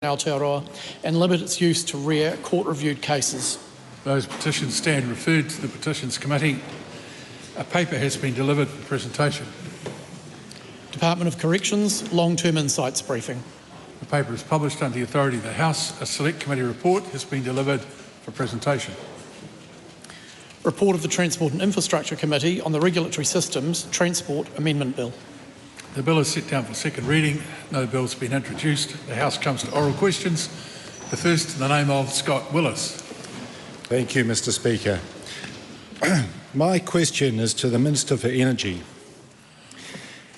Aotearoa and limit its use to rare court-reviewed cases. Those petitions stand referred to the Petitions Committee. A paper has been delivered for presentation. Department of Corrections Long-Term Insights Briefing. The paper is published under the authority of the House. A Select Committee report has been delivered for presentation. Report of the Transport and Infrastructure Committee on the Regulatory Systems Transport Amendment Bill. The bill is set down for second reading. No bill has been introduced. The House comes to oral questions. The first in the name of Scott Willis. Thank you, Mr. Speaker. My question is to the Minister for Energy.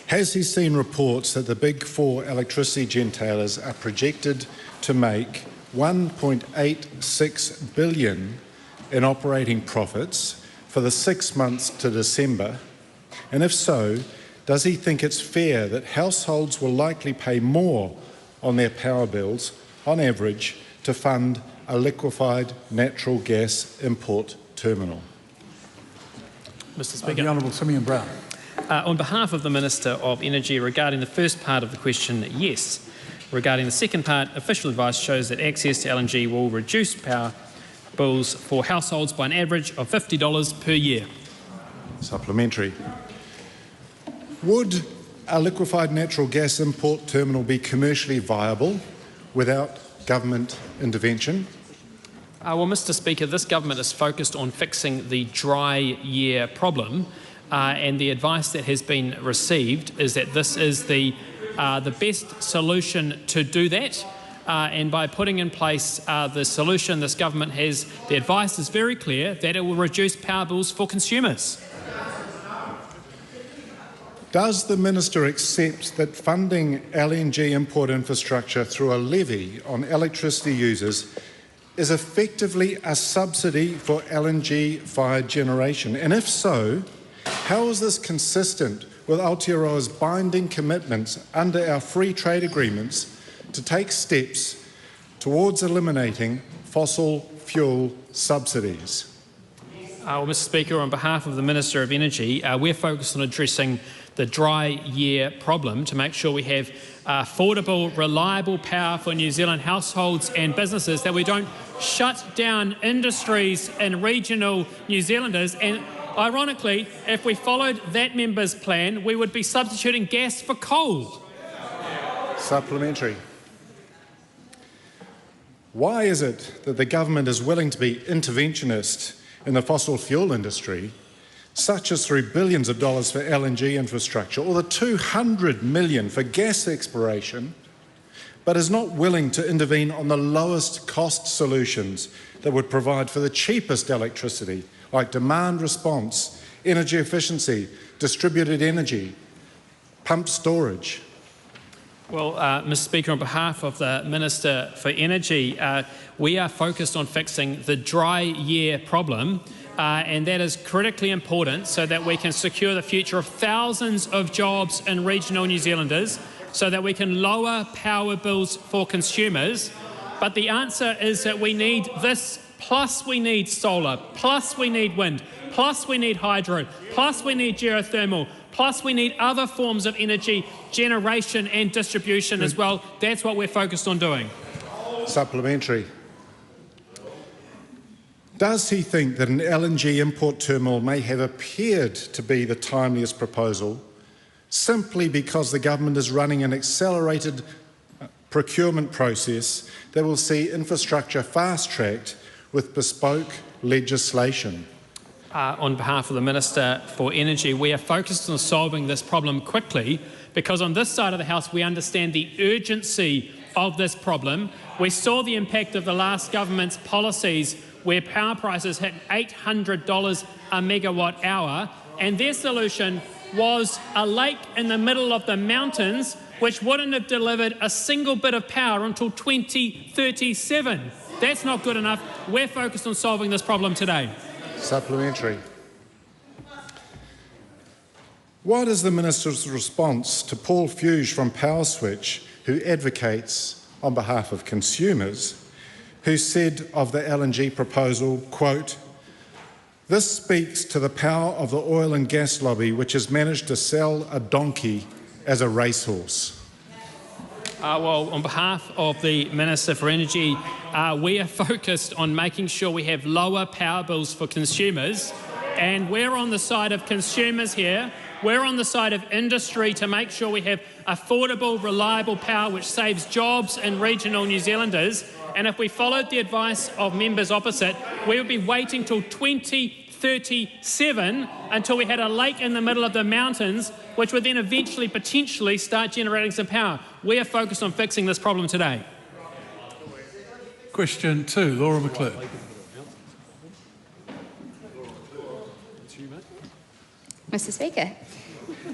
Has he seen reports that the big four electricity gentailers are projected to make $1.86 billion in operating profits for the 6 months to December? And if so, does he think it's fair that households will likely pay more on their power bills, on average, to fund a liquefied natural gas import terminal? Mr. Speaker. The Honourable Simeon Brown. On behalf of the Minister of Energy, regarding the first part of the question, yes. Regarding the second part, official advice shows that access to LNG will reduce power bills for households by an average of $50 per year. Supplementary. Would a liquefied natural gas import terminal be commercially viable without government intervention? Well, Mr. Speaker, this government is focused on fixing the dry year problem, and the advice that has been received is that this is the best solution to do that. And by putting in place the solution this government has, the advice is very clear that it will reduce power bills for consumers. Does the Minister accept that funding LNG import infrastructure through a levy on electricity users is effectively a subsidy for LNG-fired generation? And if so, how is this consistent with Aotearoa's binding commitments under our free trade agreements to take steps towards eliminating fossil fuel subsidies? Well, Mr. Speaker, on behalf of the Minister of Energy, we're focused on addressing the dry year problem to make sure we have affordable, reliable power for New Zealand households and businesses, that we don't shut down industries and regional New Zealanders. And ironically, if we followed that member's plan, we would be substituting gas for coal. Supplementary. Why is it that the government is willing to be interventionist in the fossil fuel industry, such as through billions of dollars for LNG infrastructure or the $200 million for gas exploration, but is not willing to intervene on the lowest cost solutions that would provide for the cheapest electricity, like demand response, energy efficiency, distributed energy, pumped storage? Well, Mr. Speaker, on behalf of the Minister for Energy, we are focused on fixing the dry year problem, and that is critically important so that we can secure the future of thousands of jobs in regional New Zealanders, so that we can lower power bills for consumers. But the answer is that we need this, plus we need solar, plus we need wind, plus we need hydro, plus we need geothermal, plus we need other forms of energy generation and distribution as well. That's what we're focused on doing. Supplementary. Does he think that an LNG import terminal may have appeared to be the timeliest proposal simply because the government is running an accelerated procurement process that will see infrastructure fast-tracked with bespoke legislation? On behalf of the Minister for Energy, we are focused on solving this problem quickly, because on this side of the House we understand the urgency of this problem. We saw the impact of the last government's policies, where power prices hit $800 a megawatt hour, and their solution was a lake in the middle of the mountains which wouldn't have delivered a single bit of power until 2037. That's not good enough. We're focused on solving this problem today. Supplementary. What is the Minister's response to Paul Fuge from PowerSwitch, who advocates on behalf of consumers, who said of the LNG proposal, quote, "This speaks to the power of the oil and gas lobby, which has managed to sell a donkey as a racehorse"? Well, on behalf of the Minister for Energy, we are focused on making sure we have lower power bills for consumers, and we're on the side of consumers here. We're on the side of industry to make sure we have affordable, reliable power which saves jobs in regional New Zealanders. And if we followed the advice of members opposite, we would be waiting till 2037 until we had a lake in the middle of the mountains, which would then eventually potentially start generating some power. We are focused on fixing this problem today. Question 2, Laura McClure. Mr. Speaker,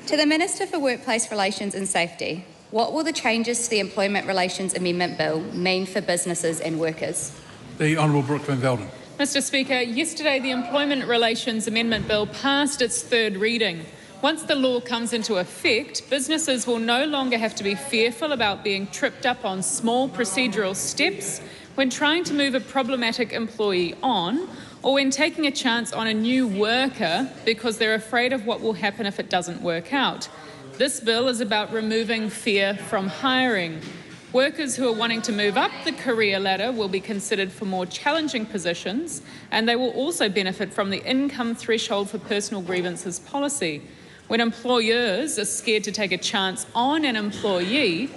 to the Minister for Workplace Relations and Safety, what will the changes to the Employment Relations Amendment Bill mean for businesses and workers? The Honourable Brooke Van Velden. Mr. Speaker, yesterday the Employment Relations Amendment Bill passed its third reading. Once the law comes into effect, businesses will no longer have to be fearful about being tripped up on small procedural steps when trying to move a problematic employee on, or when taking a chance on a new worker because they're afraid of what will happen if it doesn't work out. This bill is about removing fear from hiring. Workers who are wanting to move up the career ladder will be considered for more challenging positions, and they will also benefit from the income threshold for personal grievances policy. When employers are scared to take a chance on an employee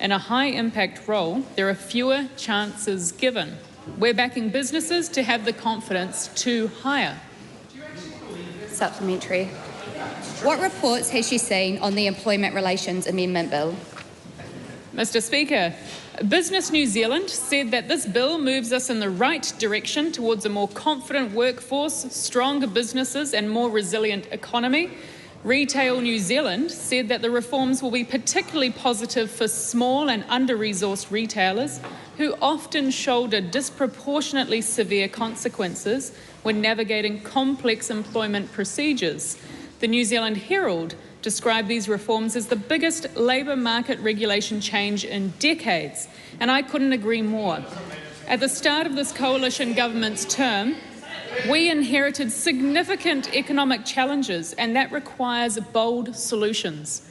in a high-impact role, there are fewer chances given. We're backing businesses to have the confidence to hire. Supplementary. What reports has she seen on the Employment Relations Amendment Bill? Mr. Speaker, Business New Zealand said that this bill moves us in the right direction towards a more confident workforce, stronger businesses and more resilient economy. Retail New Zealand said that the reforms will be particularly positive for small and under-resourced retailers who often shoulder disproportionately severe consequences when navigating complex employment procedures. The New Zealand Herald described these reforms as the biggest labour market regulation change in decades, and I couldn't agree more. At the start of this coalition government's term, we inherited significant economic challenges, and that requires bold solutions.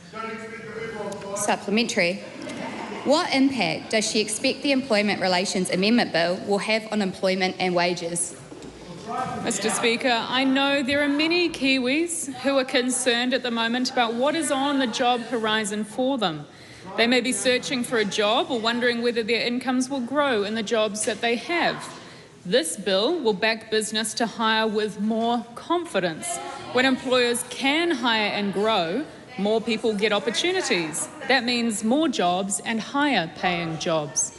Supplementary. What impact does she expect the Employment Relations Amendment Bill will have on employment and wages? Mr. Speaker, I know there are many Kiwis who are concerned at the moment about what is on the job horizon for them. They may be searching for a job or wondering whether their incomes will grow in the jobs that they have. This bill will back business to hire with more confidence. When employers can hire and grow, more people get opportunities. That means more jobs and higher paying jobs.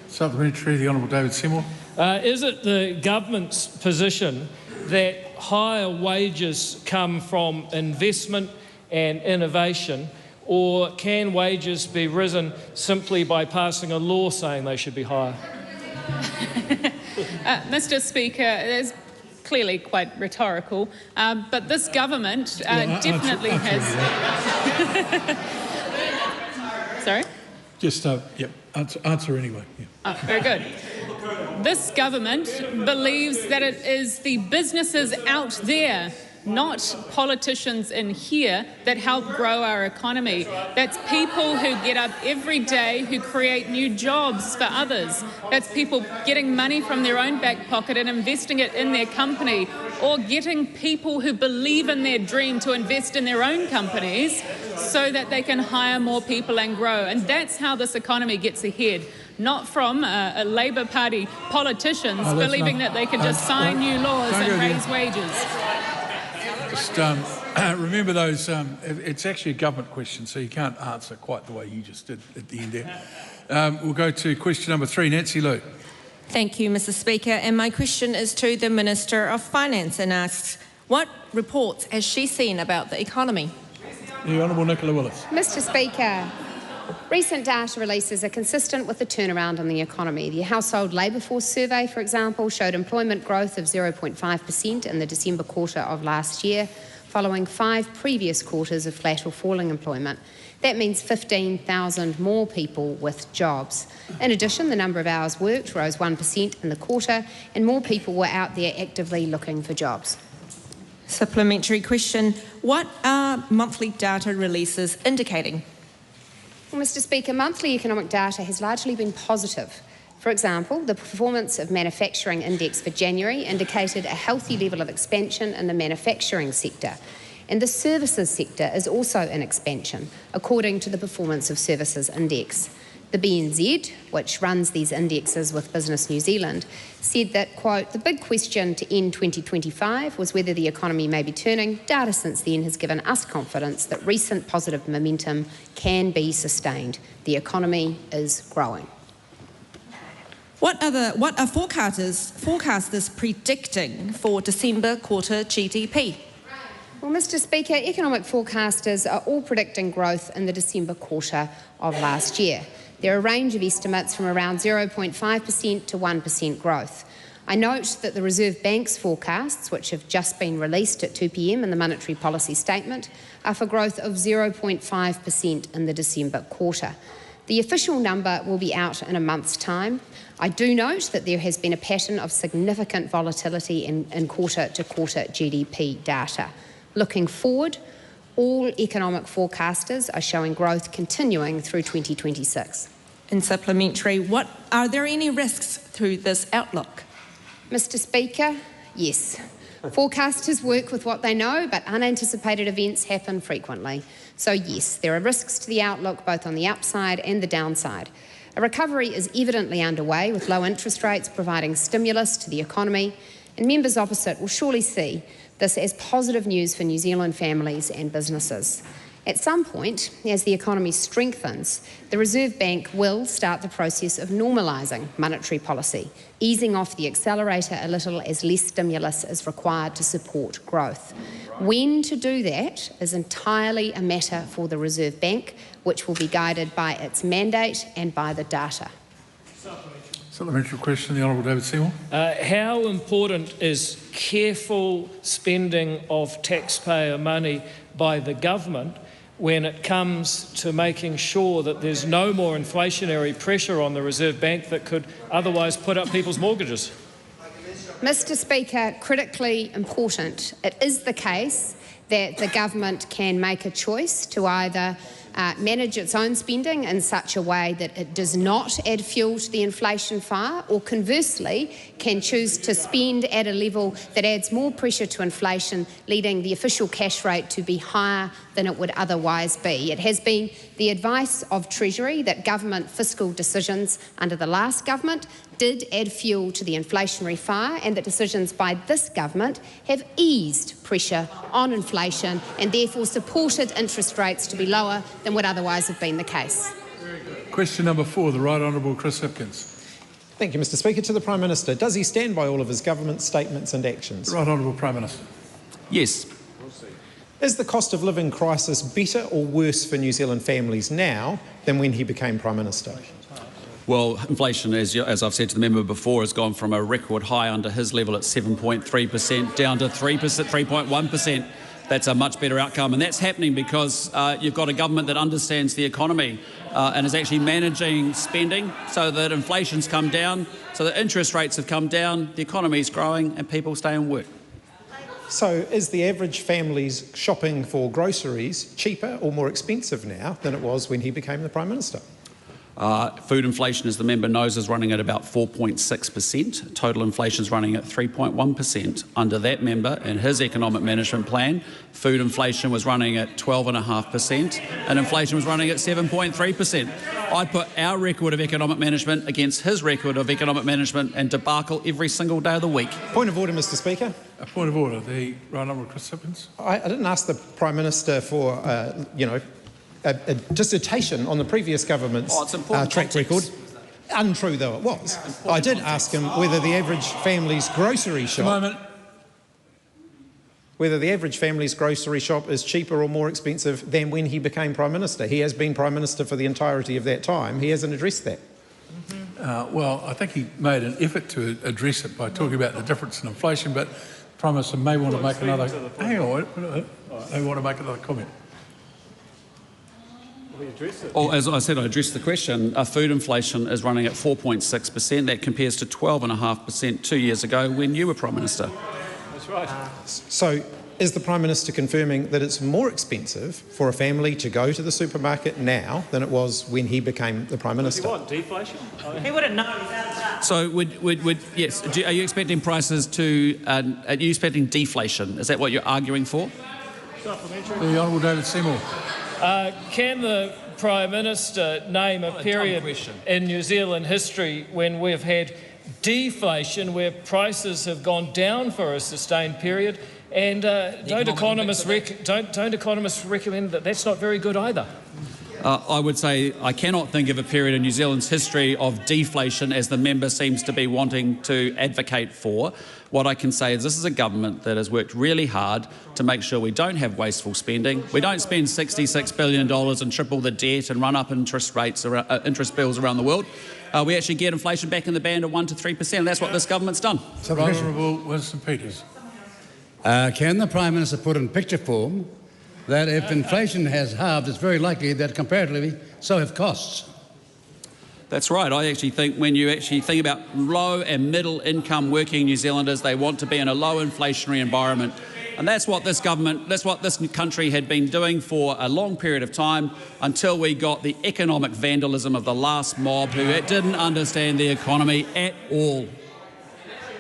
Supplementary, the Honourable David Seymour. Is it the government's position that higher wages come from investment and innovation, or can wages be risen simply by passing a law saying they should be higher? Mr. Speaker, it's clearly quite rhetorical, but this government definitely has... Sorry? Just, answer anyway. Yeah. Oh, very good. This government believes that it is the businesses out there, not politicians in here, that help grow our economy. That's people who get up every day, who create new jobs for others. That's people getting money from their own back pocket and investing it in their company, or getting people who believe in their dream to invest in their own companies so that they can hire more people and grow. And that's how this economy gets ahead. Not from a Labour Party politicians believing that they can just sign new laws and raise wages. Just remember those, it's actually a government question, so you can't answer quite the way you just did at the end there. We'll go to question number 3, Nancy Liu. Thank you, Mr. Speaker. And my question is to the Minister of Finance and asks, what reports has she seen about the economy? The Honourable Nicola Willis. Mr. Speaker, recent data releases are consistent with the turnaround in the economy. The Household Labour Force Survey, for example, showed employment growth of 0.5% in the December quarter of last year, following 5 previous quarters of flat or falling employment. That means 15,000 more people with jobs. In addition, the number of hours worked rose 1% in the quarter, and more people were out there actively looking for jobs. Supplementary question, what are monthly data releases indicating? Well, Mr Speaker, monthly economic data has largely been positive. For example, the performance of manufacturing index for January indicated a healthy level of expansion in the manufacturing sector, and the services sector is also in expansion, according to the performance of services index. The BNZ, which runs these indexes with Business New Zealand, said that, quote, the big question to end 2025 was whether the economy may be turning. Data since then has given us confidence that recent positive momentum can be sustained. The economy is growing. What are forecasters predicting for December quarter GDP? Well, Mr Speaker, economic forecasters are all predicting growth in the December quarter of last year. There are a range of estimates from around 0.5% to 1% growth. I note that the Reserve Bank's forecasts, which have just been released at 2 p.m. in the Monetary Policy Statement, are for growth of 0.5% in the December quarter. The official number will be out in a month's time. I do note that there has been a pattern of significant volatility in quarter-to-quarter GDP data. Looking forward, all economic forecasters are showing growth continuing through 2026. In supplementary, are there any risks through this outlook? Mr Speaker, yes. Forecasters work with what they know, but unanticipated events happen frequently. So yes, there are risks to the outlook both on the upside and the downside. A recovery is evidently underway, with low interest rates providing stimulus to the economy, and members opposite will surely see this as positive news for New Zealand families and businesses. At some point, as the economy strengthens, the Reserve Bank will start the process of normalising monetary policy, easing off the accelerator a little as less stimulus is required to support growth. When to do that is entirely a matter for the Reserve Bank, which will be guided by its mandate and by the data. Supplementary question, the Honourable David Seymour. How important is careful spending of taxpayer money by the government when it comes to making sure that there's no more inflationary pressure on the Reserve Bank that could otherwise put up people's mortgages? Mr Speaker, critically important. It is the case that the government can make a choice to either manage its own spending in such a way that it does not add fuel to the inflation fire, or conversely can choose to spend at a level that adds more pressure to inflation, leading the official cash rate to be higher than it would otherwise be. It has been the advice of Treasury that government fiscal decisions under the last government did add fuel to the inflationary fire, and that decisions by this government have eased pressure on inflation and therefore supported interest rates to be lower than would otherwise have been the case. Question number 4, the Right Honourable Chris Hipkins. Thank you, Mr Speaker. To the Prime Minister, does he stand by all of his government statements and actions? The Right Honourable Prime Minister. Yes. Is the cost of living crisis better or worse for New Zealand families now than when he became Prime Minister? Well, inflation, as I've said to the member before, has gone from a record high under his level at 7.3% down to 3.1%. That's a much better outcome, and that's happening because you've got a government that understands the economy and is actually managing spending so that inflation's come down, so that interest rates have come down, the economy's growing and people stay in work. So is the average family's shopping for groceries cheaper or more expensive now than it was when he became the Prime Minister? Food inflation, as the member knows, is running at about 4.6%. Total inflation is running at 3.1%. Under that member, in his economic management plan, food inflation was running at 12.5% and inflation was running at 7.3%. I put our record of economic management against his record of economic management and debacle every single day of the week. Point of order, Mr Speaker. A point of order, the Right Honourable Chris Hipkins. I didn't ask the Prime Minister for, a dissertation on the previous government's track record, untrue though it was. I did ask him whether the average family's grocery shop, is cheaper or more expensive than when he became Prime Minister. He has been Prime Minister for the entirety of that time. He hasn't addressed that. Well, I think he made an effort to address it by talking about the difference in inflation, but the Prime Minister may want to make another. Hang on, they want to make another comment. Well, as I said, I addressed the question. Food inflation is running at 4.6%. That compares to 12.5% 2 years ago when you were Prime Minister. That's right. So is the Prime Minister confirming that it's more expensive for a family to go to the supermarket now than it was when he became the Prime Minister? Deflation? He wouldn't know. So, yes, are you expecting prices to? Are you expecting deflation? Is that what you're arguing for? The Honourable David Seymour. Can the Prime Minister name a period in New Zealand history when we've had deflation, where prices have gone down for a sustained period? And don't economists recommend that that's not very good either? I would say I cannot think of a period in New Zealand's history of deflation as the member seems to be wanting to advocate for. What I can say is this is a government that has worked really hard to make sure we don't have wasteful spending. We don't spend $66 billion and triple the debt and run up interest rates, interest bills around the world. We actually get inflation back in the band of 1 to 3%. And that's what this government's done. Honourable Winston Peters. Can the Prime Minister put in picture form that if inflation has halved, it's very likely that comparatively so have costs? That's right. I actually think when you actually think about low and middle income working New Zealanders, they want to be in a low inflationary environment. And that's what this government, that's what this country had been doing for a long period of time until we got the economic vandalism of the last mob who didn't understand the economy at all.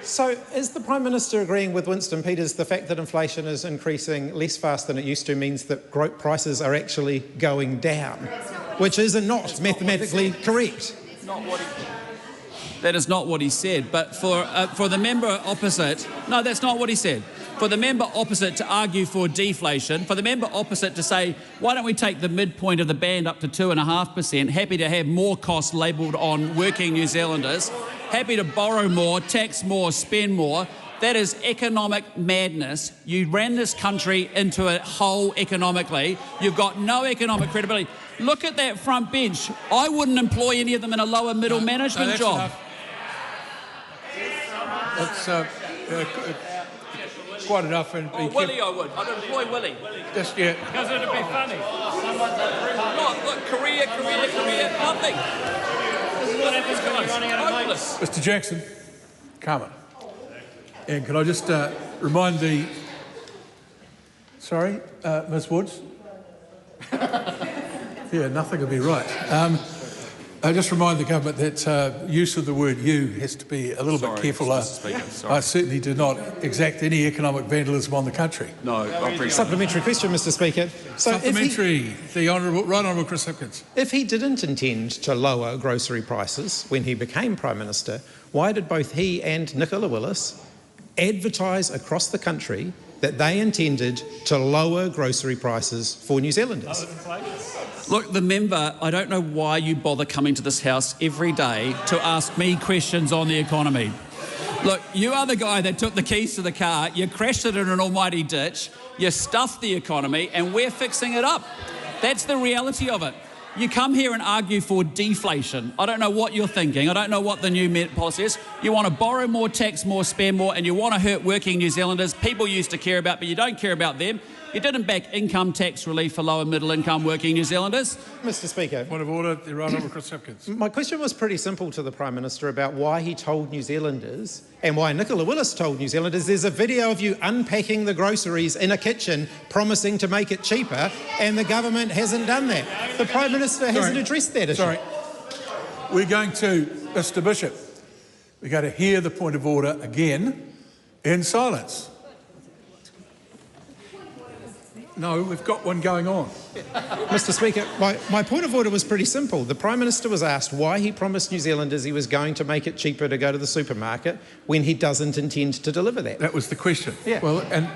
So is the Prime Minister agreeing with Winston Peters the fact that inflation is increasing less fast than it used to means that prices are actually going down, which is not mathematically correct? That is not what he said. But for the member opposite, no, that's not what he said. For the member opposite to argue for deflation, for the member opposite to say, why don't we take the midpoint of the band up to 2.5%, happy to have more costs labelled on working New Zealanders, happy to borrow more, tax more, spend more. That is economic madness. You ran this country into a hole economically. You've got no economic credibility. Look at that front bench. I wouldn't employ any of them in a lower middle management job. That's quite enough. And Willie, I would. I'd employ Willie. Just yet. Because it'd be funny. Look, career, nothing. This is what happens when you're running out of mates. Mr. Jackson, Carmen. And can I just remind the... Sorry, Ms. Woods? Yeah, nothing will be right. I just remind the government that use of the word "you" has to be a little bit careful. Mr. Speaker, sorry. I certainly did not exact any economic vandalism on the country. No, I appreciate Supplementary question, Mr. Speaker. So Supplementary, the Right Honourable Chris Hipkins. If he didn't intend to lower grocery prices when he became Prime Minister, why did both he and Nicola Willis advertise across the country that they intended to lower grocery prices for New Zealanders? Look, the member, I don't know why you bother coming to this House every day to ask me questions on the economy. Look, you are the guy that took the keys to the car, you crashed it in an almighty ditch, you stuffed the economy, and we're fixing it up. That's the reality of it. You come here and argue for deflation. I don't know what you're thinking. I don't know what the new policy is. You want to borrow more, tax more, spend more, and you want to hurt working New Zealanders people used to care about, but you don't care about them. You didn't back income tax relief for low and middle income working New Zealanders. Mr. Speaker. Point of order, the Right Honourable Chris Hipkins. My question was pretty simple to the Prime Minister about why he told New Zealanders and why Nicola Willis told New Zealanders there's a video of you unpacking the groceries in a kitchen promising to make it cheaper, and the government hasn't done that. The Prime Minister hasn't addressed that issue. Sorry. We're going to, Mr. Bishop, we're going to hear the point of order again in silence. No, we've got one going on. Mr. Speaker, my point of order was pretty simple. The Prime Minister was asked why he promised New Zealanders he was going to make it cheaper to go to the supermarket when he doesn't intend to deliver that. That was the question. Yeah. Well, and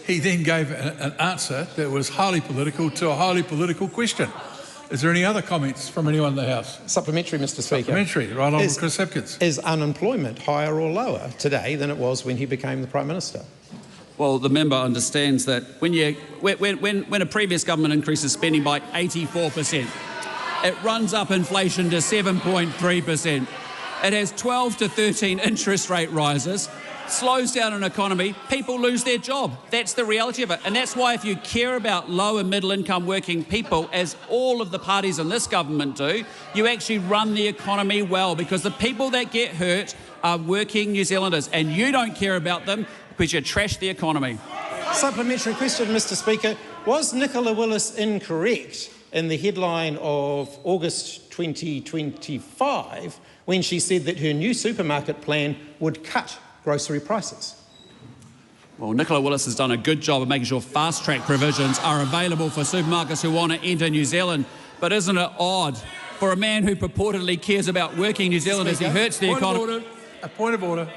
he then gave an answer that was highly political to a highly political question. Is there any other comments from anyone in the House? Supplementary, Mr. Speaker. Supplementary. Right on, Chris Hipkins. Is unemployment higher or lower today than it was when he became the Prime Minister? Well, the member understands that when a previous government increases spending by 84%, it runs up inflation to 7.3%. It has 12 to 13 interest rate rises, slows down an economy, people lose their job. That's the reality of it. And that's why if you care about low and middle income working people, as all of the parties in this government do, you actually run the economy well, because the people that get hurt are working New Zealanders, and you don't care about them because you trash the economy. Supplementary question, Mr Speaker. Was Nicola Willis incorrect in the headline of August 2025 when she said that her new supermarket plan would cut grocery prices? Well, Nicola Willis has done a good job of making sure fast-track provisions are available for supermarkets who want to enter New Zealand. But isn't it odd for a man who purportedly cares about working New Zealanders, he hurts the economy? Point of order.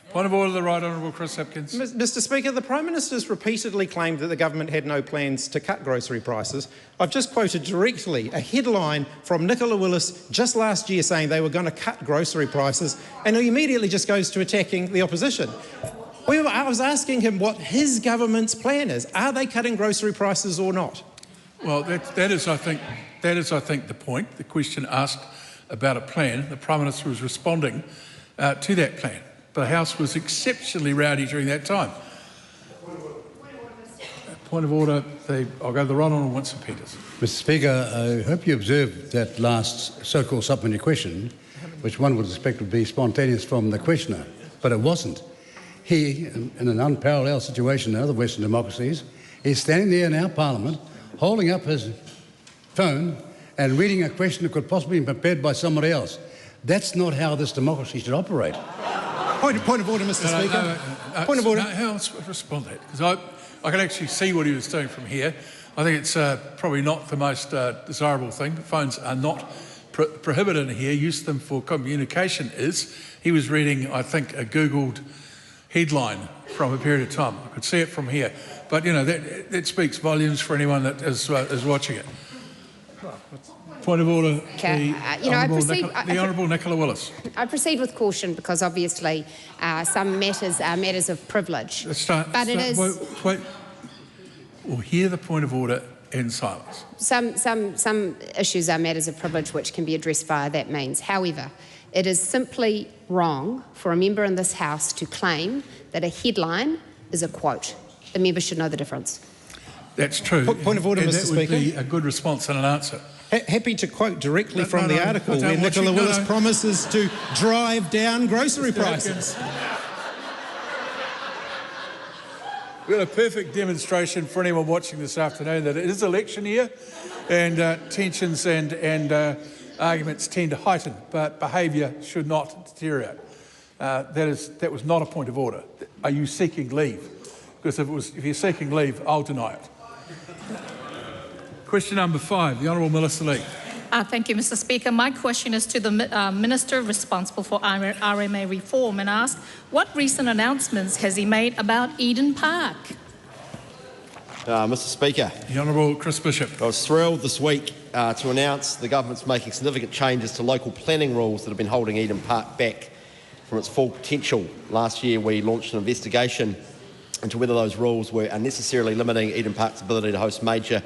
Point of order, the Right Honourable Chris Hipkins. Mr Speaker, the Prime Minister's repeatedly claimed that the government had no plans to cut grocery prices. I've just quoted directly a headline from Nicola Willis just last year saying they were going to cut grocery prices, and he immediately just goes to attacking the opposition. I was asking him what his government's plan is. Are they cutting grocery prices or not? Well, that is, I think, the point. The question asked about a plan. The Prime Minister was responding to that plan. The House was exceptionally rowdy during that time. Point of order. I'll go to the Right Honourable Winston Peters. Mr Speaker, I hope you observed that last so-called supplementary question, which one would expect would be spontaneous from the questioner, but it wasn't. He, in an unparalleled situation in other Western democracies, is standing there in our Parliament, holding up his phone and reading a question that could possibly be prepared by somebody else. That's not how this democracy should operate. Point of order, Mr Speaker. Point of order. I'll respond to that, because I can actually see what he was doing from here. I think it's probably not the most desirable thing. Phones are not prohibited in here. Use them for communication is. He was reading, I think, a Googled headline from a period of time. I could see it from here. But, you know, that speaks volumes for anyone that is watching it. Point of order, the Honourable Nicola Willis. I proceed with caution because obviously some matters are matters of privilege. We'll hear the point of order in silence. Some issues are matters of privilege which can be addressed via that means. However, it is simply wrong for a member in this House to claim that a headline is a quote. The member should know the difference. That's true. Point of order, Mr Speaker. That would be a good response and an answer. Happy to quote directly from the article where Nicola Willis promises to drive down grocery prices. We've got a perfect demonstration for anyone watching this afternoon that it is election year and tensions and arguments tend to heighten, but behaviour should not deteriorate. That was not a point of order. Are you seeking leave? Because if you're seeking leave, I'll deny it. Question number 5, the Honourable Melissa Lee. Thank you, Mr Speaker. My question is to the Minister responsible for RMA reform and asks, what recent announcements has he made about Eden Park? Mr Speaker. The Honourable Chris Bishop. I was thrilled this week to announce the government's making significant changes to local planning rules that have been holding Eden Park back from its full potential. Last year we launched an investigation into whether those rules were unnecessarily limiting Eden Park's ability to host major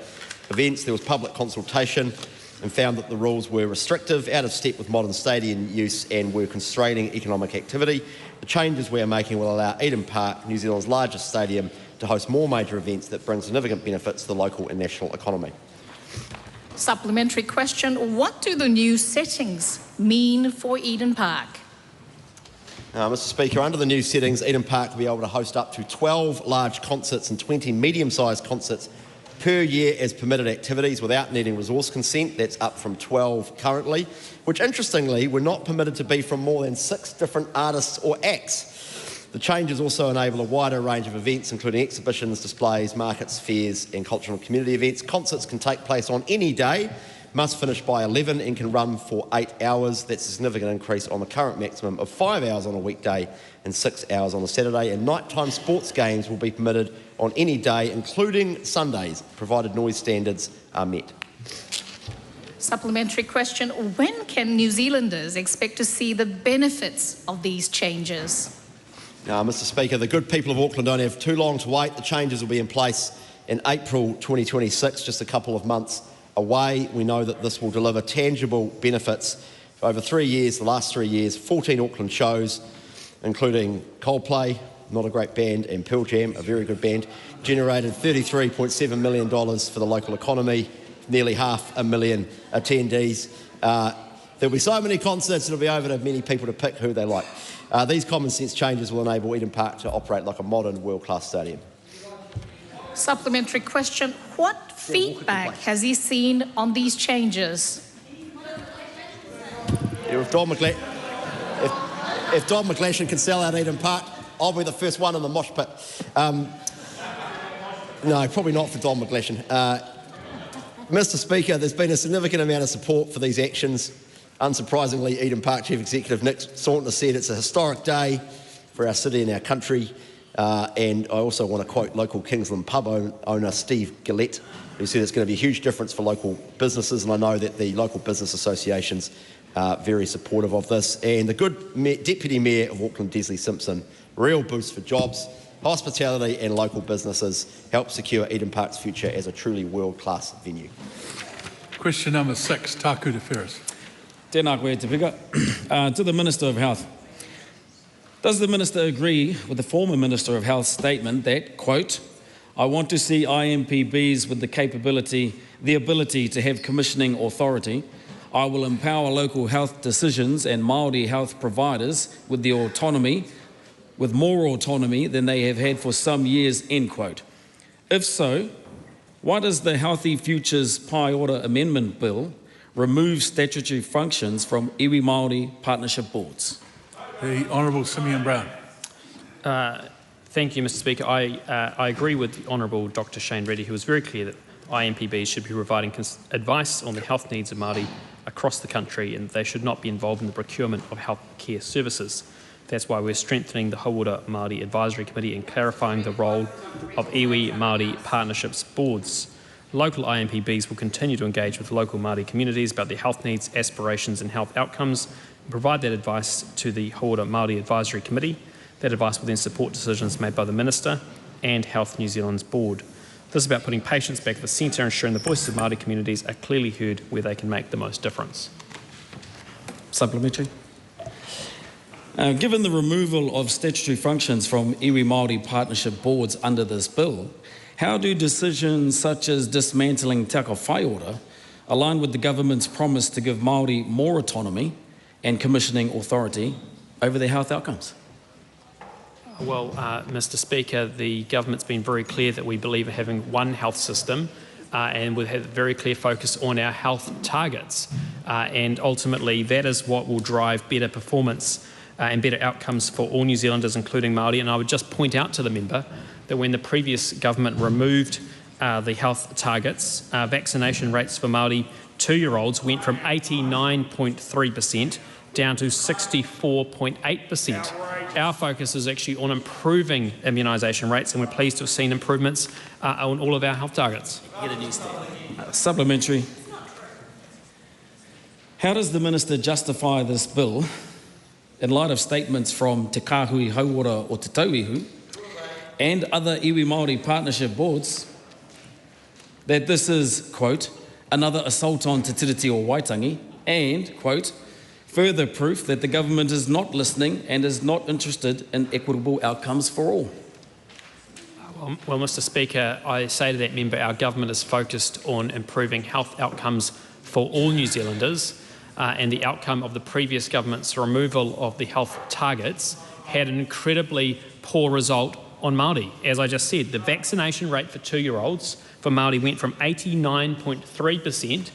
events. There was public consultation and found that the rules were restrictive, out of step with modern stadium use and were constraining economic activity. The changes we are making will allow Eden Park, New Zealand's largest stadium, to host more major events that bring significant benefits to the local and national economy. Supplementary question, what do the new settings mean for Eden Park? Mr Speaker, under the new settings, Eden Park will be able to host up to 12 large concerts and 20 medium-sized concerts per year as permitted activities without needing resource consent. That's up from 12 currently, which interestingly were not permitted to be from more than 6 different artists or acts. The changes also enable a wider range of events, including exhibitions, displays, markets, fairs and cultural and community events. Concerts can take place on any day, must finish by 11 and can run for 8 hours. That's a significant increase on the current maximum of 5 hours on a weekday and 6 hours on a Saturday. And nighttime sports games will be permitted on any day, including Sundays, provided noise standards are met. Supplementary question, when can New Zealanders expect to see the benefits of these changes? Mr Speaker, the good people of Auckland don't have too long to wait. The changes will be in place in April 2026, just a couple of months away. We know that this will deliver tangible benefits. For over 3 years, the last 3 years, 14 Auckland shows, including Coldplay, not a great band, and Pearl Jam, a very good band, generated $33.7 million for the local economy, nearly 500,000 attendees. There'll be so many concerts, it'll be over to many people to pick who they like. These common sense changes will enable Eden Park to operate like a modern world-class stadium. Supplementary question. What feedback has he seen on these changes? Yeah, if Don McGlashan can sell out Eden Park, I'll be the first one in the mosh pit. No, probably not for Don McGlashan. Mr. Speaker, there's been a significant amount of support for these actions. Unsurprisingly, Eden Park Chief Executive Nick Saunders said it's a historic day for our city and our country. And I also want to quote local Kingsland pub owner Steve Gillette, who said it's going to be a huge difference for local businesses, and I know that the local business associations are very supportive of this. And the good Deputy Mayor of Auckland, Desley Simpson, real boost for jobs, hospitality and local businesses, help secure Eden Park's future as a truly world-class venue. Question number 6, Taku Te Ferris. Tēnā koe te pika. To the Minister of Health. Does the Minister agree with the former Minister of Health's statement that, quote, I want to see IMPBs with the ability to have commissioning authority. I will empower local health decisions and Māori health providers with more autonomy than they have had for some years, end quote. If so, why does the Healthy Futures Pai Ora Amendment Bill remove statutory functions from iwi Māori partnership boards? The Honourable Simeon Brown. Thank you, Mr. Speaker. I agree with the Honourable Dr. Shane Reddy, who was very clear that IMPBs should be providing advice on the health needs of Māori across the country, and they should not be involved in the procurement of health care services. That's why we're strengthening the Hauora Māori Advisory Committee and clarifying the role of iwi Māori partnerships boards. Local IMPBs will continue to engage with local Māori communities about their health needs, aspirations and health outcomes, and provide that advice to the Hauora Māori Advisory Committee. That advice will then support decisions made by the Minister and Health New Zealand's board. This is about putting patients back at the centre, ensuring the voices of Māori communities are clearly heard where they can make the most difference. Supplementary. Given the removal of statutory functions from iwi Māori partnership boards under this bill, how do decisions such as dismantling Te Ako Whai Ora align with the government's promise to give Māori more autonomy and commissioning authority over their health outcomes? Well, Mr. Speaker, the government's been very clear that we believe in having one health system and we have a very clear focus on our health targets. And ultimately, that is what will drive better performance and better outcomes for all New Zealanders, including Māori. And I would just point out to the member that when the previous government removed the health targets, vaccination rates for Māori 2-year-olds went from 89.3% down to 64.8%. Our focus is actually on improving immunisation rates, and we're pleased to have seen improvements on all of our health targets. Supplementary. How does the Minister justify this bill in light of statements from Te Kāhui Hauora o Te Tauihu and other iwi Māori partnership boards that this is, quote, another assault on Te Tiriti o Waitangi and, quote, further proof that the government is not listening and is not interested in equitable outcomes for all? Well, Mr. Speaker, I say to that member, our government is focused on improving health outcomes for all New Zealanders, and the outcome of the previous government's removal of the health targets had an incredibly poor result on Māori. As I just said, the vaccination rate for 2-year-olds for Māori went from 89.3%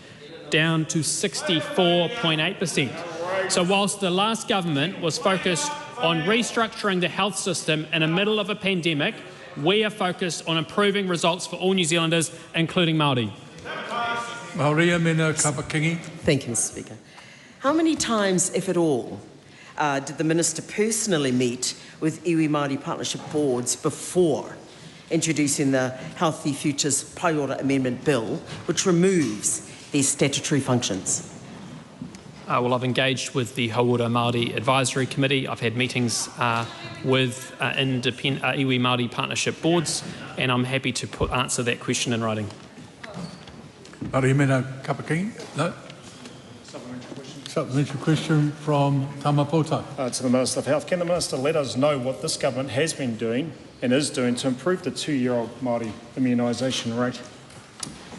down to 64.8%. So whilst the last government was focused on restructuring the health system in the middle of a pandemic, we are focused on improving results for all New Zealanders, including Māori. Maria Mena Kapakingi. Thank you, Mr. Speaker. How many times, if at all, did the Minister personally meet with iwi Māori partnership boards before introducing the Healthy Futures Pai Ora Amendment Bill, which removes these statutory functions? Well, I've engaged with the Hauora Māori Advisory Committee. I've had meetings with independent iwi Māori partnership boards, and I'm happy to answer that question in writing. Maria Mena Kapakingi. No. Supplementary question from Tamapoto. To the Minister of Health. Can the Minister let us know what this government has been doing and is doing to improve the 2-year-old Māori immunisation rate?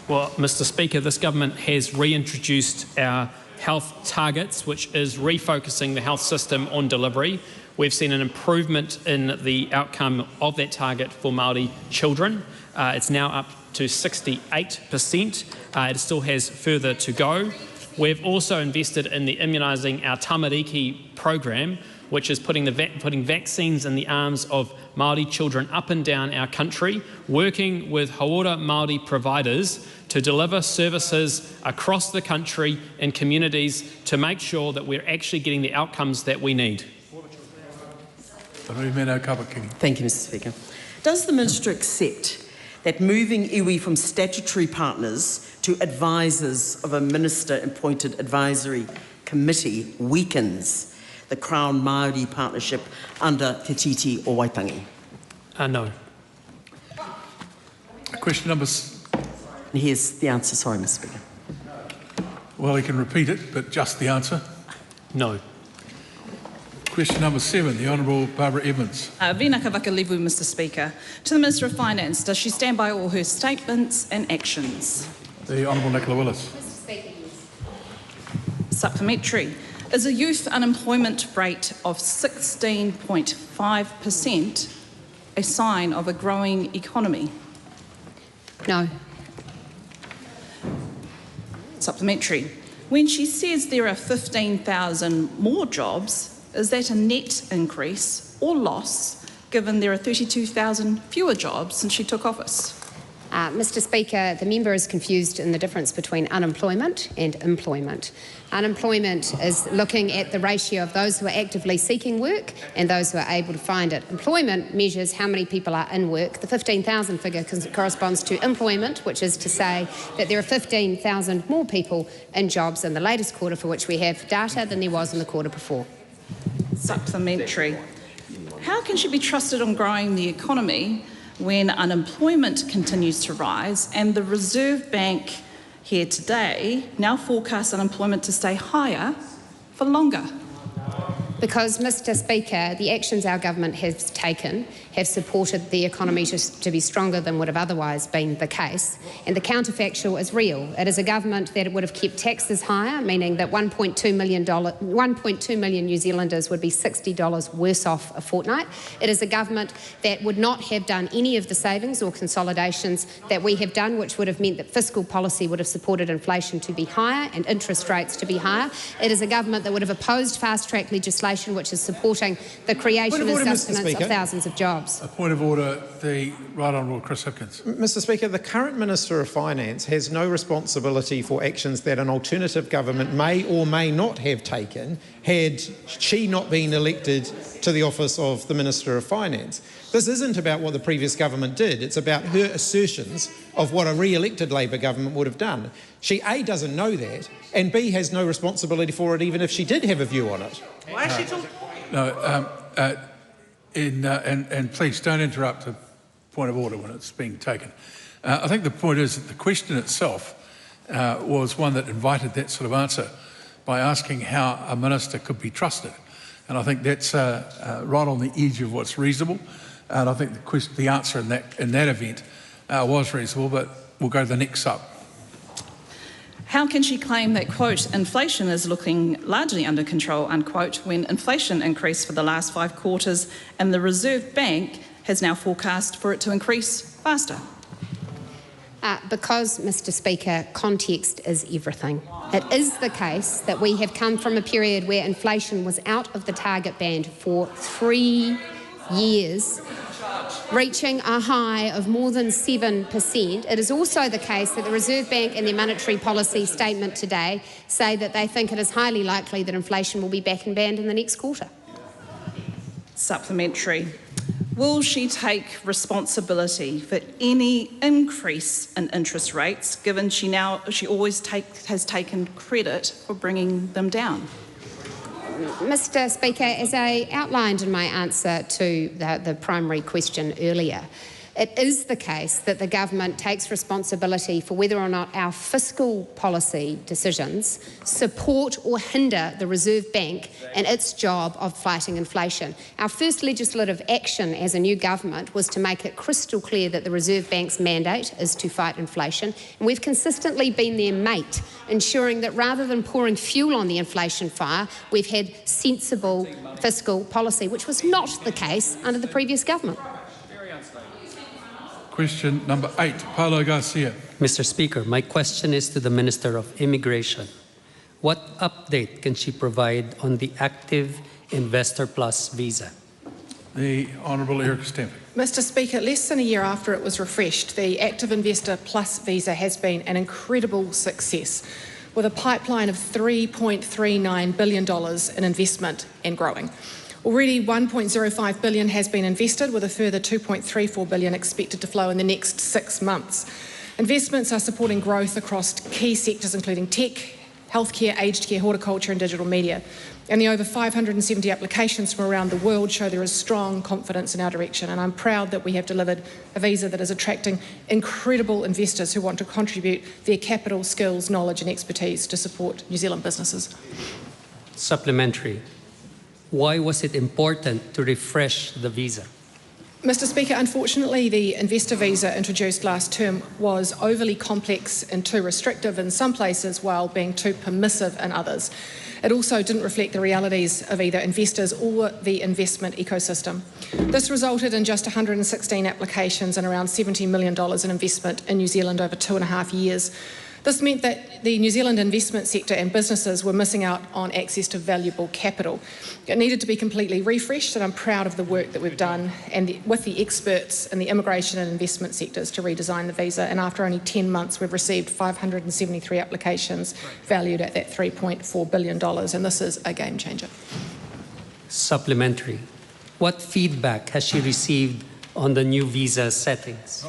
Well, Mr. Speaker, this government has reintroduced our health targets, which is refocusing the health system on delivery. We've seen an improvement in the outcome of that target for Māori children. It's now up to 68%. It still has further to go. We've also invested in the immunising our tamariki program, which is putting vaccines in the arms of Māori children up and down our country, working with Hauora Māori providers to deliver services across the country in communities to make sure that we're actually getting the outcomes that we need. Thank you, Mr Speaker. Does the Minister accept that moving iwi from statutory partners to advisors of a Minister-appointed advisory committee weakens the Crown Māori partnership under Te Titi o Waitangi? No. Question number... And here's the answer. Sorry, Mr Speaker. Well, he can repeat it, but just the answer. No. Question number 7, the Honourable Barbara Evans. Vina Kavakalivu, Mr Speaker. To the Minister of Finance, does she stand by all her statements and actions? The Honourable Nicola Willis. Supplementary. Is a youth unemployment rate of 16.5% a sign of a growing economy? No. Supplementary. When she says there are 15,000 more jobs, is that a net increase or loss, given there are 32,000 fewer jobs since she took office? Mr Speaker, the member is confused in the difference between unemployment and employment. Unemployment is looking at the ratio of those who are actively seeking work and those who are able to find it. Employment measures how many people are in work. The 15,000 figure corresponds to employment, which is to say that there are 15,000 more people in jobs in the latest quarter for which we have data than there was in the quarter before. Supplementary. How can she be trusted on growing the economy when unemployment continues to rise and the Reserve Bank here today now forecasts unemployment to stay higher for longer? Because, Mr Speaker, the actions our government has taken have supported the economy to be stronger than would have otherwise been the case. And the counterfactual is real. It is a government that would have kept taxes higher, meaning that 1.2 million New Zealanders would be $60 worse off a fortnight. It is a government that would not have done any of the savings or consolidations that we have done, which would have meant that fiscal policy would have supported inflation to be higher and interest rates to be higher. It is a government that would have opposed fast-track legislation which is supporting the creation and sustenance of thousands of jobs. A point of order, the Right Honourable Chris Hipkins. Mr Speaker, the current Minister of Finance has no responsibility for actions that an alternative government may or may not have taken had she not been elected to the office of the Minister of Finance. This isn't about what the previous government did, it's about her assertions of what a re-elected Labor government would have done. She A, doesn't know that, and B, has no responsibility for it even if she did have a view on it. Why is she talking? No, and please don't interrupt the point of order when it's being taken. I think the point is that the question itself was one that invited that sort of answer by asking how a minister could be trusted. And I think that's right on the edge of what's reasonable. And I think the answer in that event was reasonable, but we'll go to the next sub. How can she claim that, quote, inflation is looking largely under control, unquote, when inflation increased for the last 5 quarters and the Reserve Bank has now forecast for it to increase faster? Because, Mr Speaker, context is everything. It is the case that we have come from a period where inflation was out of the target band for 3 years, reaching a high of more than 7%. It is also the case that the Reserve Bank in their monetary policy statement today say that they think it is highly likely that inflation will be back in band in the next quarter. Supplementary. Will she take responsibility for any increase in interest rates, given she always has taken credit for bringing them down? Mr Speaker, as I outlined in my answer to the primary question earlier, It is the case that the government takes responsibility for whether or not our fiscal policy decisions support or hinder the Reserve Bank in its job of fighting inflation. Our first legislative action as a new government was to make it crystal clear that the Reserve Bank's mandate is to fight inflation, and we've consistently been their mate, ensuring that rather than pouring fuel on the inflation fire, we've had sensible fiscal policy, which was not the case under the previous government. Question number 8, Paulo Garcia. Mr. Speaker, my question is to the Minister of Immigration. What update can she provide on the Active Investor Plus visa? The Honourable Erica Stanford. Mr. Speaker, less than a year after it was refreshed, the Active Investor Plus visa has been an incredible success, with a pipeline of $3.39 billion in investment and growing. Already $1.05 billion has been invested, with a further $2.34 billion expected to flow in the next 6 months. Investments are supporting growth across key sectors including tech, healthcare, aged care, horticulture and digital media. And the over 570 applications from around the world show there is strong confidence in our direction, and I'm proud that we have delivered a visa that is attracting incredible investors who want to contribute their capital, skills, knowledge and expertise to support New Zealand businesses. Supplementary. Why was it important to refresh the visa? Mr. Speaker, unfortunately, the investor visa introduced last term was overly complex and too restrictive in some places while being too permissive in others. It also didn't reflect the realities of either investors or the investment ecosystem. This resulted in just 116 applications and around $70 million in investment in New Zealand over 2.5 years. This meant that the New Zealand investment sector and businesses were missing out on access to valuable capital. It needed to be completely refreshed, and I'm proud of the work that we've done with the experts in the immigration and investment sectors to redesign the visa. And after only 10 months, we've received 573 applications valued at that $3.4 billion, and this is a game changer. Supplementary. What feedback has she received on the new visa settings?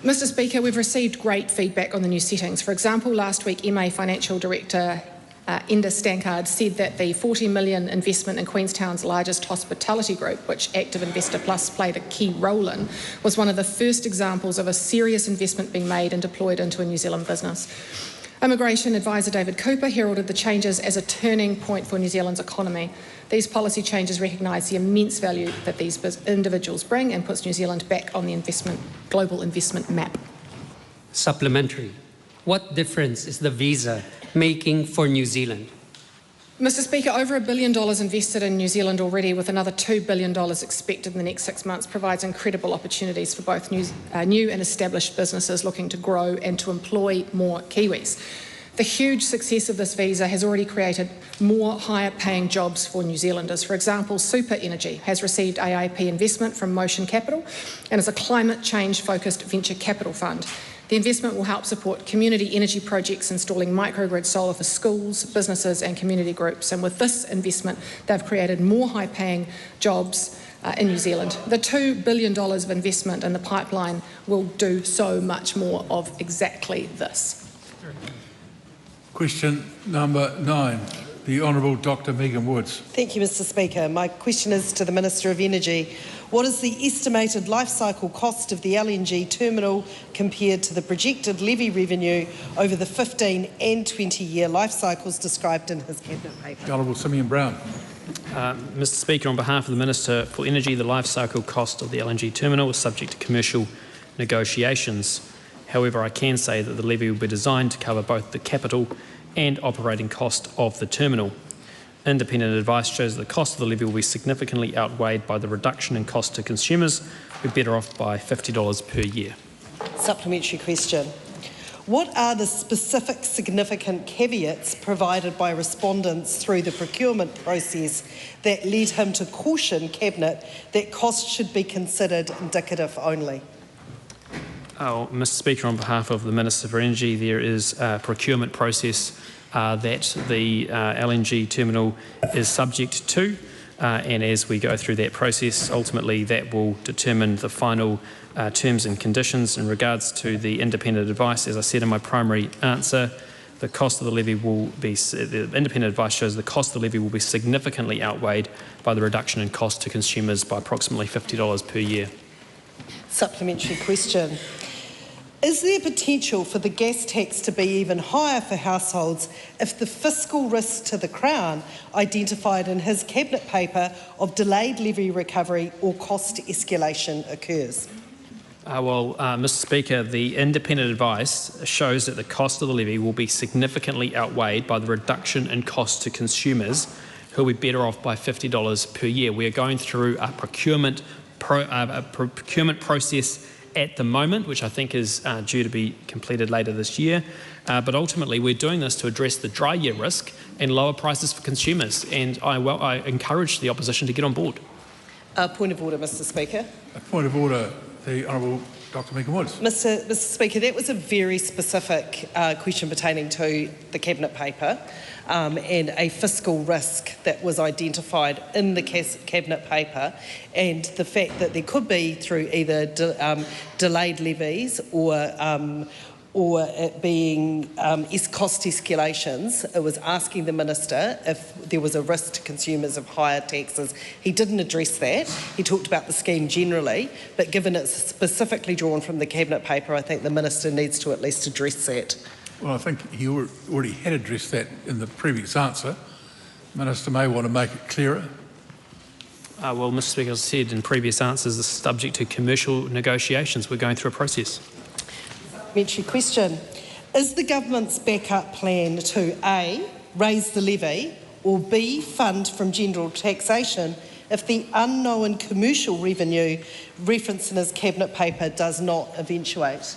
Mr. Speaker, we've received great feedback on the new settings. For example, last week, MA Financial Director Enda Stankard said that the $40 million investment in Queenstown's largest hospitality group, which Active Investor Plus played a key role in, was one of the first examples of a serious investment being made and deployed into a New Zealand business. Immigration Advisor David Cooper heralded the changes as a turning point for New Zealand's economy. These policy changes recognise the immense value that these individuals bring and puts New Zealand back on the global investment map. Supplementary. What difference is the visa making for New Zealand? Mr. Speaker, over $1 billion invested in New Zealand already, with another $2 billion expected in the next 6 months, provides incredible opportunities for both new and established businesses looking to grow and to employ more Kiwis. The huge success of this visa has already created more higher-paying jobs for New Zealanders. For example, Super Energy has received AIP investment from Motion Capital and is a climate change-focused venture capital fund. The investment will help support community energy projects installing microgrid solar for schools, businesses and community groups. And with this investment, they've created more high-paying jobs in New Zealand. The $2 billion of investment in the pipeline will do so much more of exactly this. Question number 9, the Honourable Dr Megan Woods. Thank you, Mr. Speaker. My question is to the Minister of Energy. What is the estimated life cycle cost of the LNG terminal compared to the projected levy revenue over the 15 and 20-year life cycles described in his cabinet paper? The Honourable Simeon Brown. Mr. Speaker, on behalf of the Minister for Energy, the life cycle cost of the LNG terminal is subject to commercial negotiations. However, I can say that the levy will be designed to cover both the capital and operating cost of the terminal. Independent advice shows that the cost of the levy will be significantly outweighed by the reduction in cost to consumers, who are better off by $50 per year. Supplementary question. What are the specific significant caveats provided by respondents through the procurement process that led him to caution Cabinet that costs should be considered indicative only? Mr. Speaker, on behalf of the Minister for Energy, there is a procurement process that the LNG terminal is subject to, and as we go through that process, ultimately that will determine the final terms and conditions. In regards to the independent advice, as I said in my primary answer, the cost of the levy will be, the independent advice shows the cost of the levy will be significantly outweighed by the reduction in cost to consumers by approximately $50 per year. Supplementary question. Is there potential for the gas tax to be even higher for households if the fiscal risk to the Crown identified in his Cabinet paper of delayed levy recovery or cost escalation occurs? Mr Speaker, the independent advice shows that the cost of the levy will be significantly outweighed by the reduction in cost to consumers, who will be better off by $50 per year. We are going through a procurement process at the moment, which I think is due to be completed later this year. But ultimately, we're doing this to address the dry year risk and lower prices for consumers. And I encourage the opposition to get on board. Point of order, Mr Speaker. A point of order, the Honourable Dr Megan Woods. Mr Speaker, that was a very specific question pertaining to the Cabinet paper and a fiscal risk that was identified in the Cabinet paper, and the fact that there could be through either delayed levies or it being cost escalations. It was asking the Minister if there was a risk to consumers of higher taxes. He didn't address that. He talked about the scheme generally, but given it's specifically drawn from the Cabinet paper, I think the Minister needs to at least address that. Well, I think he already had addressed that in the previous answer. The Minister may want to make it clearer. Mr Speaker, as I said in previous answers, this is subject to commercial negotiations. We're going through a process. Supplementary question. Is the government's backup plan to A, raise the levy, or B, fund from general taxation if the unknown commercial revenue referenced in his Cabinet paper does not eventuate?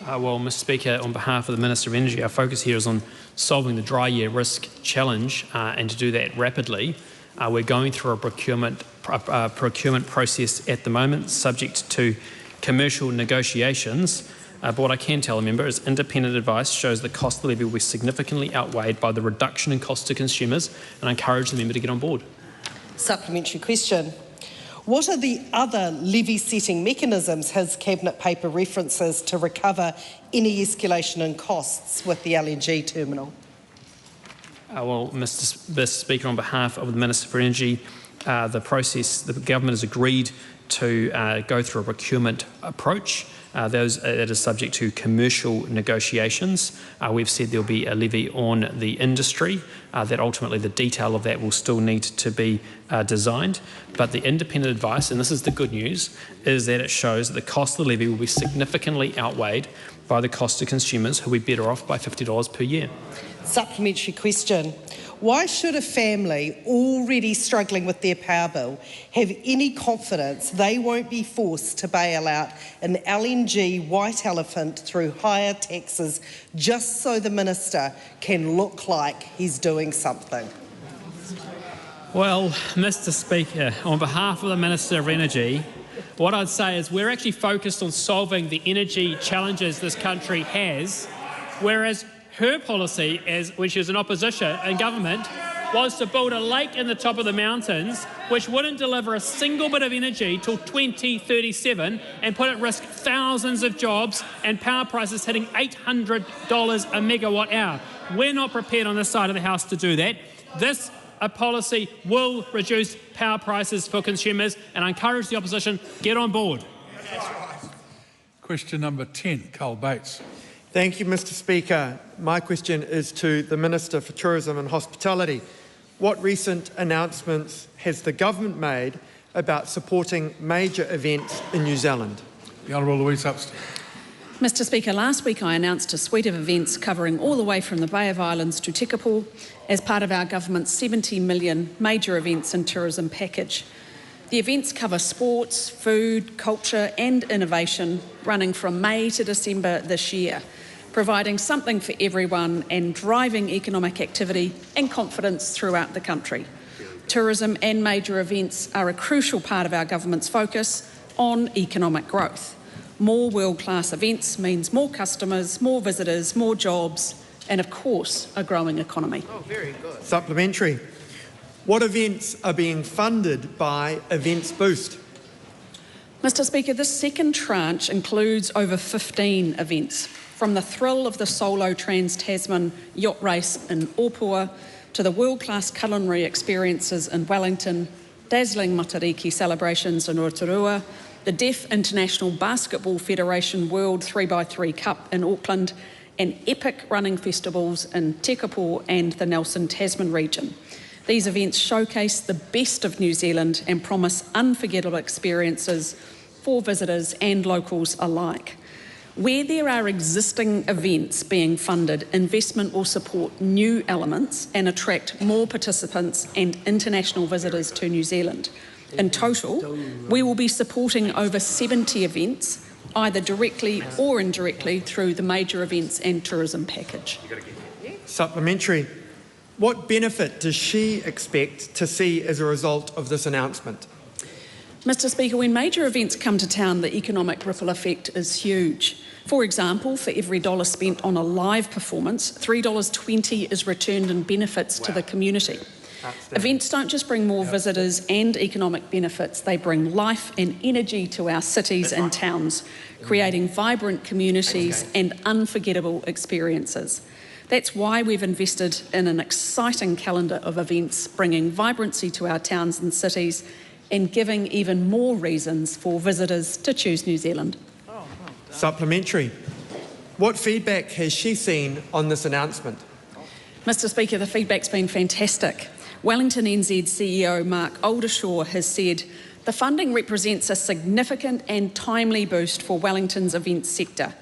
Mr Speaker, on behalf of the Minister of Energy, our focus here is on solving the dry year risk challenge, and to do that rapidly. We're going through a procurement process at the moment, subject to commercial negotiations. But what I can tell a member is independent advice shows the cost of the levy will be significantly outweighed by the reduction in cost to consumers, and I encourage the member to get on board. Supplementary question. What are the other levy-setting mechanisms his Cabinet paper references to recover any escalation in costs with the LNG terminal? Mr Speaker, on behalf of the Minister for Energy, the government has agreed to go through a procurement approach. That is subject to commercial negotiations. We've said there'll be a levy on the industry, that ultimately the detail of that will still need to be designed. But the independent advice, and this is the good news, is that it shows that the cost of the levy will be significantly outweighed by the cost to consumers, who will be better off by $50 per year. Supplementary question. Why should a family already struggling with their power bill have any confidence they won't be forced to bail out an LNG white elephant through higher taxes just so the Minister can look like he's doing something? Well, Mr Speaker, on behalf of the Minister of Energy, what I'd say is we're actually focused on solving the energy challenges this country has, whereas her policy, when she was in opposition in government, was to build a lake in the top of the mountains which wouldn't deliver a single bit of energy till 2037 and put at risk thousands of jobs and power prices hitting $800 a megawatt hour. We're not prepared on this side of the House to do that. This policy will reduce power prices for consumers, and I encourage the opposition, get on board. Question number 10, Carl Bates. Thank you, Mr Speaker. My question is to the Minister for Tourism and Hospitality. What recent announcements has the government made about supporting major events in New Zealand? The Honourable Louise Upston. Mr Speaker, last week I announced a suite of events covering all the way from the Bay of Islands to Tekapo as part of our government's $70 million major events and tourism package. The events cover sports, food, culture and innovation, running from May to December this year, providing something for everyone and driving economic activity and confidence throughout the country. Tourism and major events are a crucial part of our government's focus on economic growth. More world-class events means more customers, more visitors, more jobs, and of course, a growing economy. Oh, very good. Supplementary. What events are being funded by Events Boost? Mr Speaker, this second tranche includes over 15 events, from the thrill of the solo Trans-Tasman yacht race in Opua to the world-class culinary experiences in Wellington, dazzling Matariki celebrations in Rotorua, the Deaf International Basketball Federation World 3x3 Cup in Auckland, and epic running festivals in Tekapo and the Nelson Tasman region. These events showcase the best of New Zealand and promise unforgettable experiences for visitors and locals alike. Where there are existing events being funded, investment will support new elements and attract more participants and international visitors to New Zealand. In total, we will be supporting over 70 events, either directly or indirectly through the Major Events and Tourism Package. Supplementary. What benefit does she expect to see as a result of this announcement? Mr. Speaker, when major events come to town, the economic ripple effect is huge. For example, for every dollar spent on a live performance, $3.20 is returned in benefits to the community. Events don't just bring more visitors and economic benefits, they bring life and energy to our cities and towns, creating vibrant communities and unforgettable experiences. That's why we've invested in an exciting calendar of events, bringing vibrancy to our towns and cities and giving even more reasons for visitors to choose New Zealand. Supplementary. What feedback has she seen on this announcement? Mr. Speaker, the feedback's been fantastic. Wellington NZ CEO Mark Oldershaw has said, the funding represents a significant and timely boost for Wellington's events sector.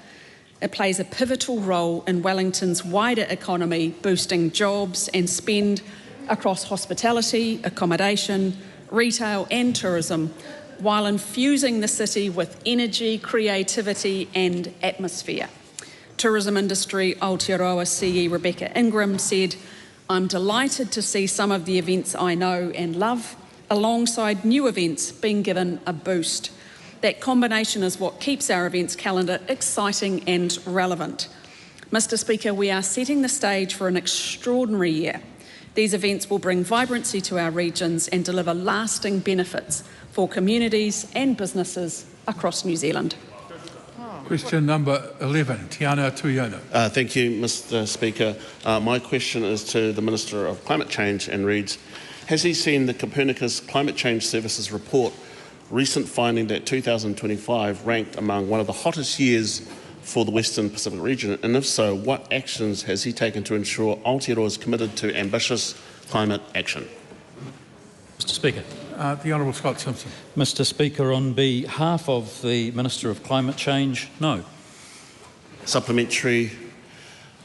It plays a pivotal role in Wellington's wider economy, boosting jobs and spend across hospitality, accommodation, retail and tourism, while infusing the city with energy, creativity and atmosphere. Tourism industry Aotearoa CE Rebecca Ingram said, I'm delighted to see some of the events I know and love, alongside new events being given a boost. That combination is what keeps our events calendar exciting and relevant. Mr. Speaker, we are setting the stage for an extraordinary year. These events will bring vibrancy to our regions and deliver lasting benefits for communities and businesses across New Zealand. Question number 11, Tiana Tuiona. Thank you, Mr. Speaker. My question is to the Minister of Climate Change and reads, has he seen the Copernicus Climate Change Services report, recent finding that 2025 ranked among one of the hottest years for the Western Pacific region? And if so, what actions has he taken to ensure Aotearoa is committed to ambitious climate action? Mr. Speaker. The Honourable Scott Simpson. Mr. Speaker, on behalf of the Minister of Climate Change, no. Supplementary.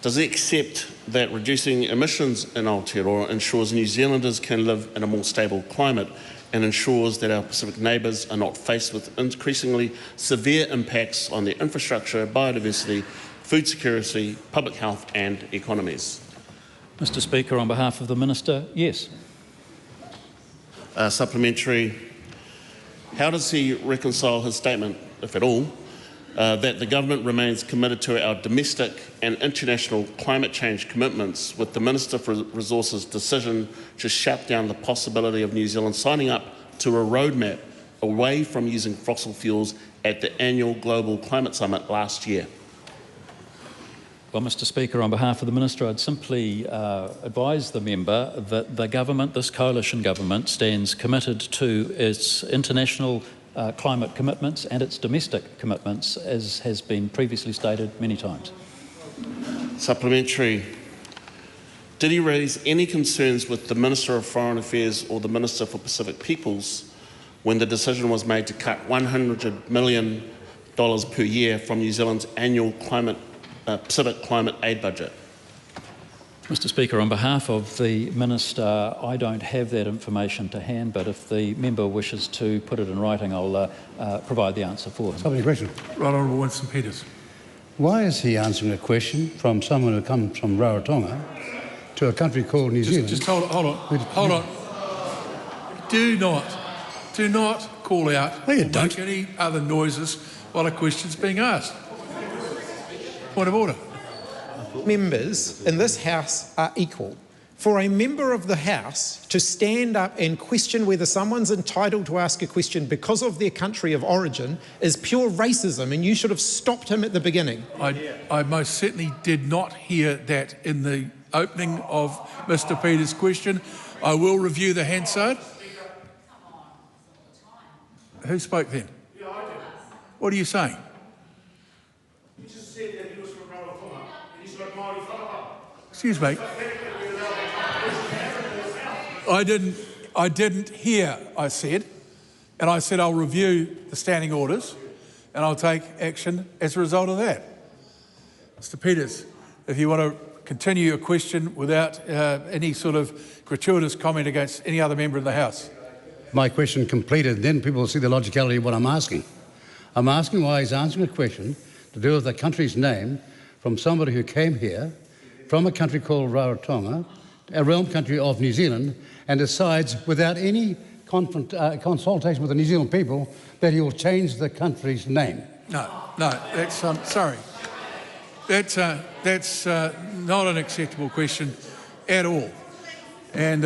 Does he accept that reducing emissions in Aotearoa ensures New Zealanders can live in a more stable climate and ensures that our Pacific neighbours are not faced with increasingly severe impacts on their infrastructure, biodiversity, food security, public health and economies? Mr. Speaker, on behalf of the Minister, yes. Supplementary. How does he reconcile his statement, if at all, that the government remains committed to our domestic and international climate change commitments with the Minister for Resources' decision to shut down the possibility of New Zealand signing up to a roadmap away from using fossil fuels at the annual Global Climate Summit last year? Well, Mr. Speaker, on behalf of the Minister, I'd simply advise the member that the government, this coalition government, stands committed to its international climate commitments and its domestic commitments, as has been previously stated many times. Supplementary. Did he raise any concerns with the Minister of Foreign Affairs or the Minister for Pacific Peoples when the decision was made to cut $100 million per year from New Zealand's annual Pacific climate aid budget? Mr. Speaker, on behalf of the Minister, I don't have that information to hand, but if the member wishes to put it in writing, I'll provide the answer for him. Somebody question. Right Honourable Winston Peters. Why is he answering a question from someone who comes from Rarotonga to a country called New Zealand? Just hold on. Do not call out or make any other noises while a question's being asked. Point of order. Members in this House are equal. For a member of the House to stand up and question whether someone's entitled to ask a question because of their country of origin is pure racism, and you should have stopped him at the beginning. I most certainly did not hear that in the opening of Mr. Peters' question. I will review the Hansard. Who spoke then? What are you saying? You just said that he was from Rarotonga and he's got Māori whakapapa. Excuse me. I didn't hear, I said, and I said I'll review the standing orders and I'll take action as a result of that. Mr. Peters, if you want to continue your question without any sort of gratuitous comment against any other member of the House. My question completed, then people will see the logicality of what I'm asking. I'm asking why he's answering a question to do with a country's name from somebody who came here from a country called Rarotonga, a realm country of New Zealand, and decides without any consultation with the New Zealand people that he will change the country's name. No, that's, sorry. That's not an acceptable question at all. And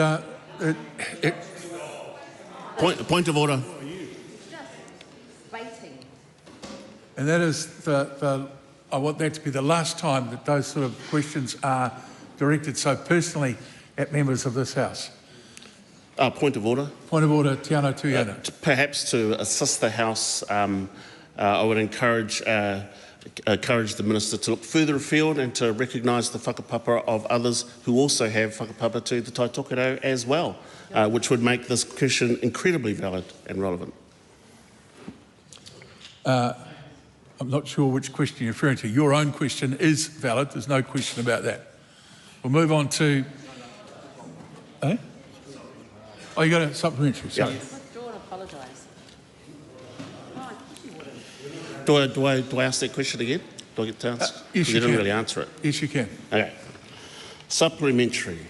Point of order. And that is I want that to be the last time that those sort of questions are directed so personally at members of this House. Point of order. Point of order, Te Anau Tuiana. Perhaps to assist the House, I would encourage the Minister to look further afield and to recognise the whakapapa of others who also have whakapapa to the Tai Tokerau as well, which would make this question incredibly valid and relevant. I'm not sure which question you're referring to. Your own question is valid. There's no question about that. We'll move on to... Eh? Oh, you got a supplementary? Sorry. Yeah. Do I ask that question again? Do I get to answer? Yes, you didn't can. really answer it. Yes, you can. Okay. Supplementary.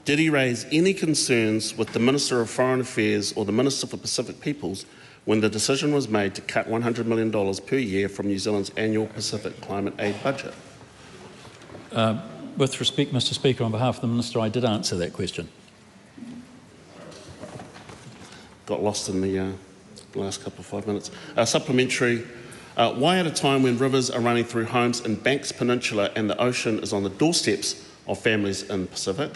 Did he raise any concerns with the Minister of Foreign Affairs or the Minister for Pacific Peoples when the decision was made to cut $100 million per year from New Zealand's annual Pacific climate aid budget? With respect, Mr. Speaker, on behalf of the Minister, I did answer that question. Got lost in the last couple of 5 minutes. Supplementary. Why at a time when rivers are running through homes in Banks Peninsula and the ocean is on the doorsteps of families in the Pacific,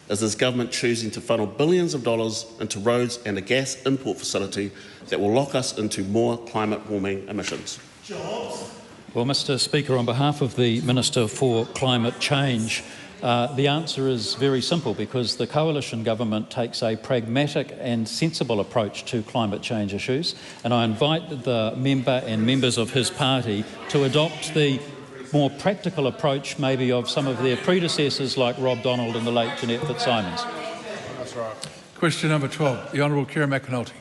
is this government choosing to funnel billions of dollars into roads and a gas import facility that will lock us into more climate warming emissions? Well, Mr. Speaker, on behalf of the Minister for Climate Change, the answer is very simple, because the coalition government takes a pragmatic and sensible approach to climate change issues, and I invite the member and members of his party to adopt the more practical approach maybe of some of their predecessors like Rob Donald and the late Jeanette Fitzsimons. That's right. Question number 12, the Honourable Kieran McAnulty.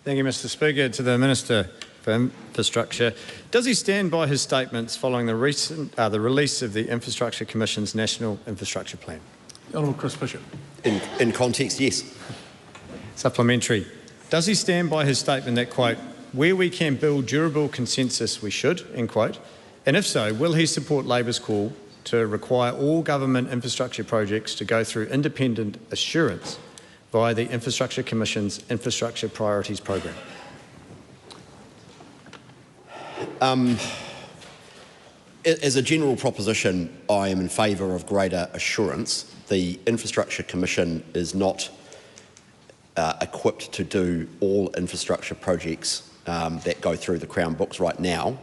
Thank you, Mr. Speaker. To the Minister for Infrastructure, does he stand by his statements following the recent the release of the Infrastructure Commission's National Infrastructure Plan? The Honourable Chris Bishop. In context, yes. Supplementary. Does he stand by his statement that, quote, where we can build durable consensus we should, end quote, and if so, will he support Labor's call to require all government infrastructure projects to go through independent assurance via the Infrastructure Commission's Infrastructure Priorities Programme? As a general proposition, I am in favour of greater assurance. The Infrastructure Commission is not equipped to do all infrastructure projects that go through the Crown books right now.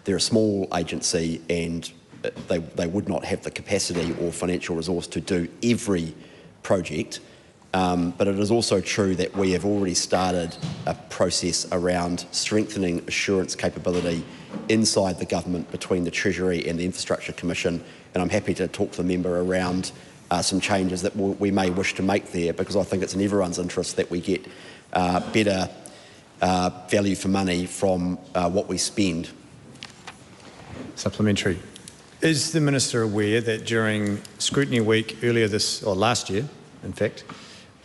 They're a small agency and they would not have the capacity or financial resource to do every project. But it is also true that we have already started a process around strengthening assurance capability inside the government between the Treasury and the Infrastructure Commission, and I'm happy to talk to the member around some changes that we may wish to make there, because I think it's in everyone's interest that we get better value for money from what we spend. Supplementary. Is the Minister aware that during Scrutiny Week last year, in fact,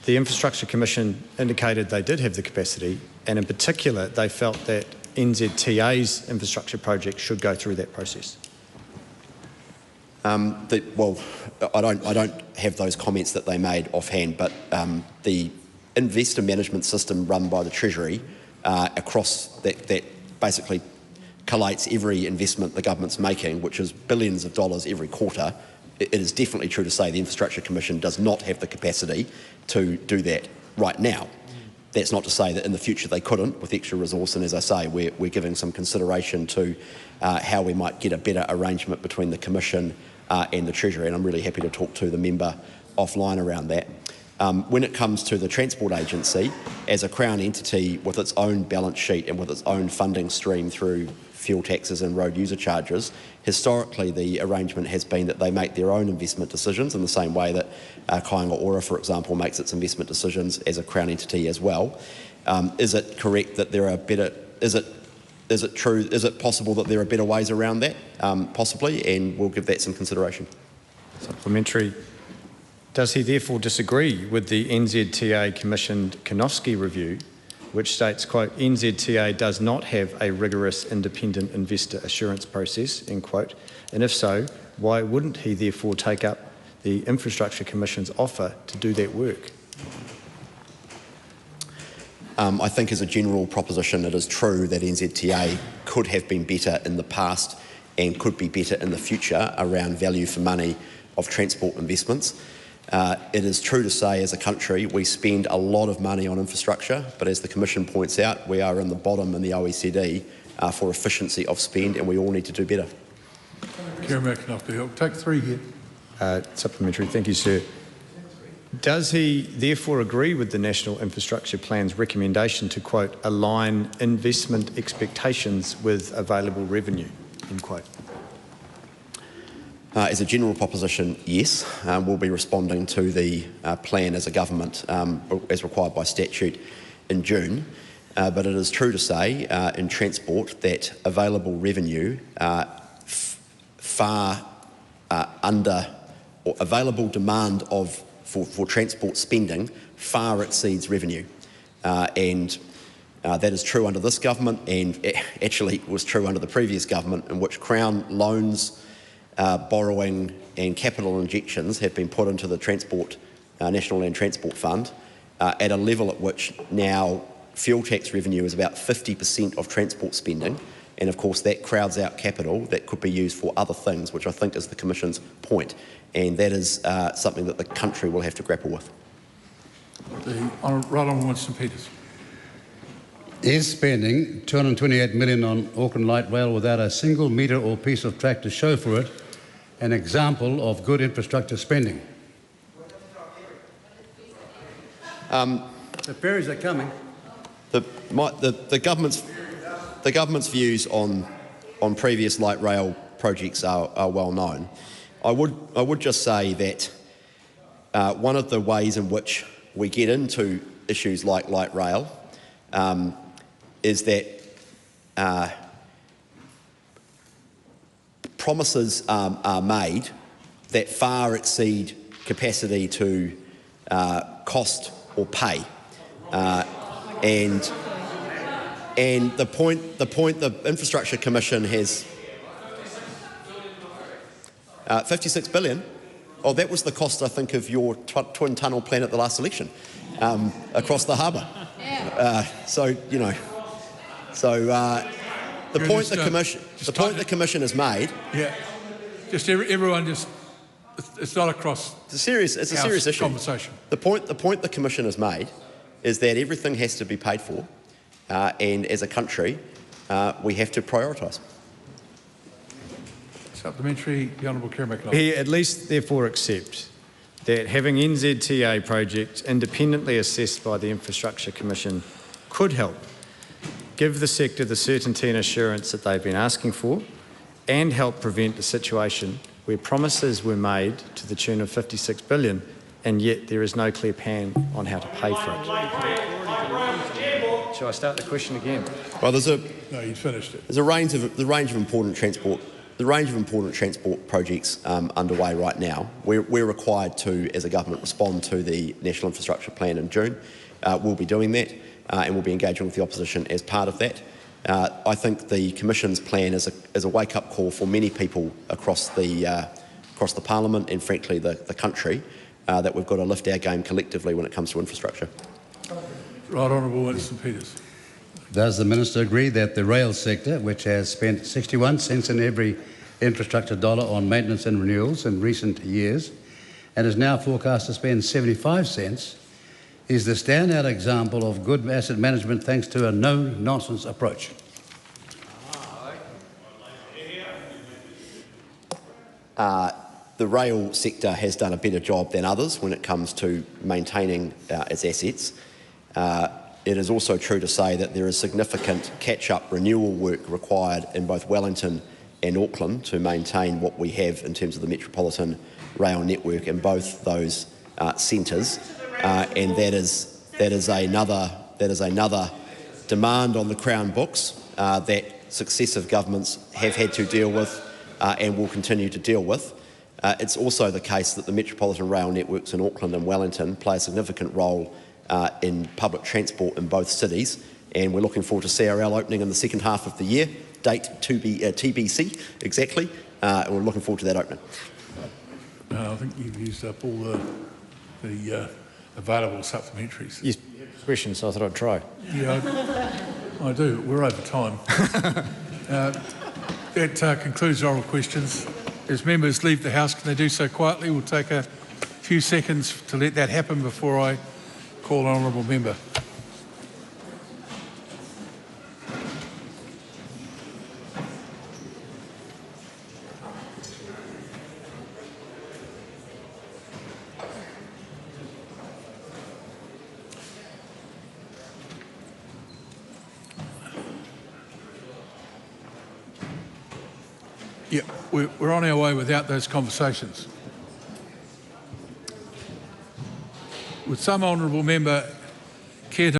the Infrastructure Commission indicated they did have the capacity, and in particular they felt that NZTA's infrastructure project should go through that process? Well, I don't have those comments that they made offhand, but the investor management system run by the Treasury across that basically collates every investment the government's making, which is billions of dollars every quarter. It is definitely true to say the Infrastructure Commission does not have the capacity to do that right now. That's not to say that in the future they couldn't with extra resource, and as I say, we're giving some consideration to how we might get a better arrangement between the Commission and the Treasury, and I'm really happy to talk to the member offline around that. When it comes to the Transport Agency, as a Crown entity with its own balance sheet and with its own funding stream through fuel taxes and road user charges, historically the arrangement has been that they make their own investment decisions in the same way that Kāinga Ora, for example, makes its investment decisions as a Crown entity as well. Is it correct that there are better, is it true, is it possible that there are better ways around that? Possibly, and we'll give that some consideration. Supplementary. Does he therefore disagree with the NZTA commissioned Kanofsky review, which states, quote, NZTA does not have a rigorous independent investor assurance process, end quote, and if so, why wouldn't he therefore take up the Infrastructure Commission's offer to do that work? I think as a general proposition, it is true that NZTA could have been better in the past and could be better in the future around value for money of transport investments. It is true to say as a country we spend a lot of money on infrastructure, but as the Commission points out, we are in the bottom in the OECD for efficiency of spend, and we all need to do better. I'll take 3 here. Supplementary, thank you, sir. Does he therefore agree with the National Infrastructure Plan's recommendation to, quote, align investment expectations with available revenue, end quote? As a general proposition, yes. We'll be responding to the plan as a government as required by statute in June. But it is true to say in transport that available revenue far under, or available demand for transport spending far exceeds revenue. And that is true under this government, and it actually was true under the previous government, in which Crown loans, borrowing and capital injections have been put into the National Land Transport Fund at a level at which now fuel tax revenue is about 50% of transport spending, and of course that crowds out capital that could be used for other things, which I think is the Commission's point, and that is something that the country will have to grapple with. The Right Honourable Winston Peters. Is spending $228 million on Auckland Light Rail without a single metre or piece of track to show for it an example of good infrastructure spending? The ferries are coming. The government's views on previous light rail projects are well known. I would just say that one of the ways in which we get into issues like light rail is that promises are made that far exceed capacity to cost or pay, and the point the Infrastructure Commission has 56 billion. Oh, that was the cost, I think, of your twin tunnel plan at the last election across the harbour. So you know. So the point the Commission has made. Yeah, just everyone just. It's not across. It's a serious issue. Conversation. The point the Commission has made is that everything has to be paid for, and as a country, we have to prioritise. Supplementary, the Honourable Kerry McLaughlin. He at least therefore accept that having NZTA projects independently assessed by the Infrastructure Commission could help give the sector the certainty and assurance that they've been asking for, and help prevent a situation where promises were made to the tune of 56 billion and yet there is no clear plan on how to pay for it. Shall I start the question again? Well, No, you finished it. There's a range of important transport projects underway right now. We're required to, as a government, respond to the National Infrastructure Plan in June. We'll be doing that, and we'll be engaging with the opposition as part of that. I think the Commission's plan is a wake-up call for many people across the Parliament and, frankly, the country, that we've got to lift our game collectively when it comes to infrastructure. Right Honourable Winston Peters. Does the Minister agree that the rail sector, which has spent 61 cents in every infrastructure dollar on maintenance and renewals in recent years and is now forecast to spend 75 cents, He's the standout example of good asset management thanks to a no-nonsense approach. The rail sector has done a better job than others when it comes to maintaining its assets. It is also true to say that there is significant catch-up renewal work required in both Wellington and Auckland to maintain what we have in terms of the metropolitan rail network in both those centres, and that is another demand on the Crown books that successive governments have had to deal with and will continue to deal with. It's also the case that the metropolitan rail networks in Auckland and Wellington play a significant role in public transport in both cities, and we're looking forward to CRL opening in the second half of the year, date to be TBC exactly, and we're looking forward to that opening. I think you've used up all the available supplementaries. Yes, questions, so I thought I'd try. Yeah, I do. We're over time. That concludes oral questions. As members leave the House, can they do so quietly? We'll take a few seconds to let that happen before I call an honourable member. Yeah, we're on our way without those conversations. Would some honourable member